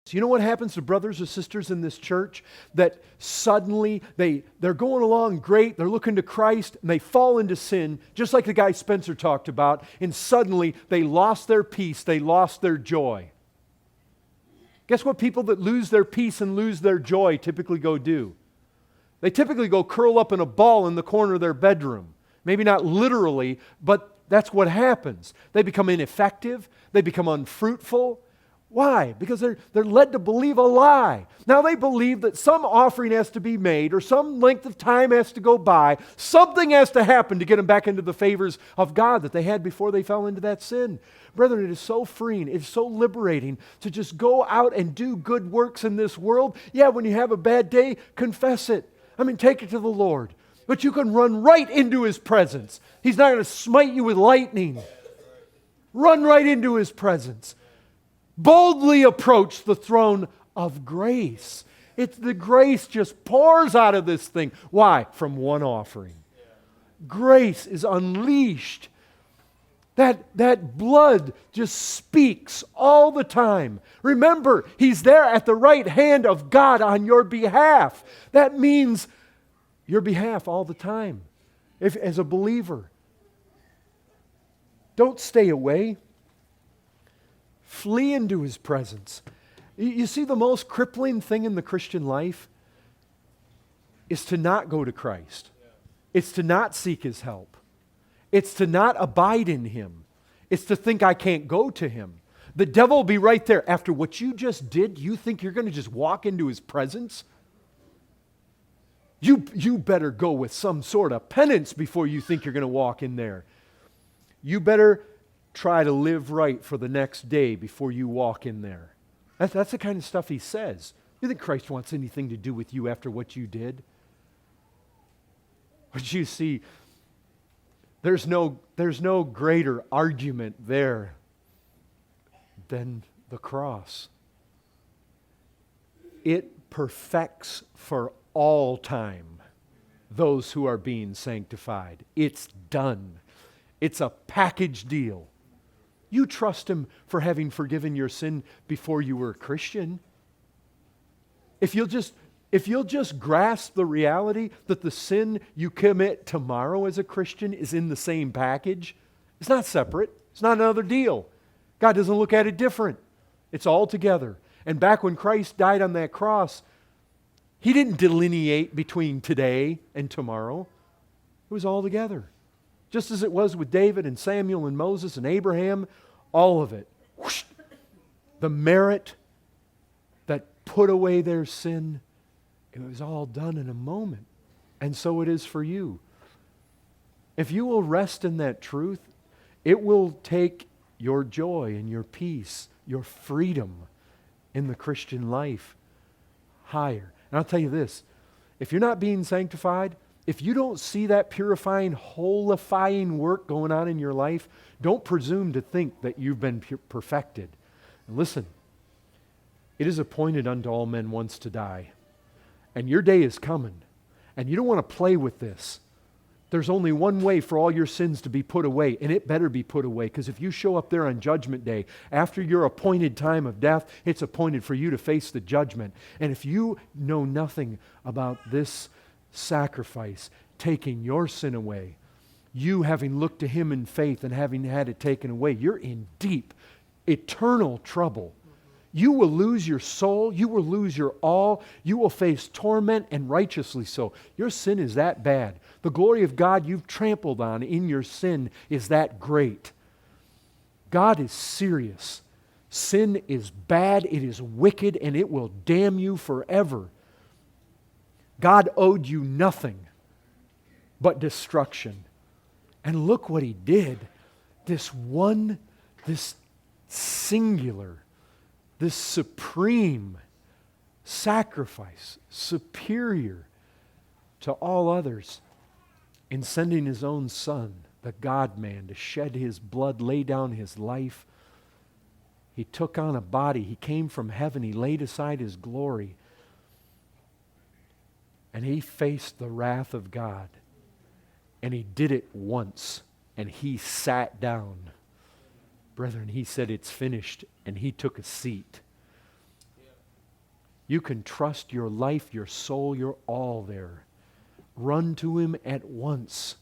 So you know what happens to brothers or sisters in this church? That suddenly they're going along great, they're looking to Christ, and they fall into sin, just like the guy Spencer talked about, and suddenly they lost their peace, they lost their joy. Guess what people that lose their peace and lose their joy typically go do? They typically go curl up in a ball in the corner of their bedroom. Maybe not literally, but that's what happens. They become ineffective, they become unfruitful. Why? Because they're led to believe a lie. Now they believe that some offering has to be made or some length of time has to go by. Something has to happen to get them back into the favors of God that they had before they fell into that sin. Brethren, it is so freeing, it's so liberating to just go out and do good works in this world. Yeah, when you have a bad day, confess it. Take it to the Lord. But you can run right into His presence. He's not going to smite you with lightning. Run right into His presence. Boldly approach the throne of grace. The grace just pours out of this thing. Why? From one offering. Grace is unleashed. That blood just speaks all the time. Remember, He's there at the right hand of God on your behalf. That means your behalf all the time. As a believer, don't stay away. Flee into His presence. You see, the most crippling thing in the Christian life is to not go to Christ. It's to not seek His help. It's to not abide in Him. It's to think I can't go to Him. The devil will be right there. After what you just did, you think you're going to just walk into His presence? You better go with some sort of penance before you think you're going to walk in there. You better try to live right for the next day before you walk in there. That's the kind of stuff he says. You think Christ wants anything to do with you after what you did? But you see, there's no greater argument there than the cross. It perfects for all time those who are being sanctified. It's done. It's a package deal. You trust Him for having forgiven your sin before you were a Christian. If you'll just grasp the reality that the sin you commit tomorrow as a Christian is in the same package, it's not separate. It's not another deal. God doesn't look at it different. It's all together. And back when Christ died on that cross, He didn't delineate between today and tomorrow. It was all together. Just as it was with David and Samuel and Moses and Abraham, all of it. Whoosh, the merit that put away their sin, it was all done in a moment. And so it is for you. If you will rest in that truth, it will take your joy and your peace, your freedom in the Christian life higher. And I'll tell you this, if you're not being sanctified, if you don't see that purifying, holifying work going on in your life, don't presume to think that you've been perfected. And listen, it is appointed unto all men once to die. And your day is coming. And you don't want to play with this. There's only one way for all your sins to be put away, and it better be put away, because if you show up there on Judgment Day, after your appointed time of death, it's appointed for you to face the judgment. And if you know nothing about this sacrifice, taking your sin away, you having looked to Him in faith and having had it taken away, you're in deep, eternal trouble. You will lose your soul. You will lose your all. You will face torment, and righteously so. Your sin is that bad. The glory of God you've trampled on in your sin is that great. God is serious. Sin is bad, it is wicked, and it will damn you forever. God owed you nothing but destruction. And look what He did. This singular, this supreme sacrifice, superior to all others, in sending His own Son, the God-man, to shed His blood, lay down His life. He took on a body. He came from heaven. He laid aside His glory. And He faced the wrath of God. And He did it once. And He sat down. Brethren, He said, "It's finished." And He took a seat. You can trust your life, your soul, your all there. Run to Him at once.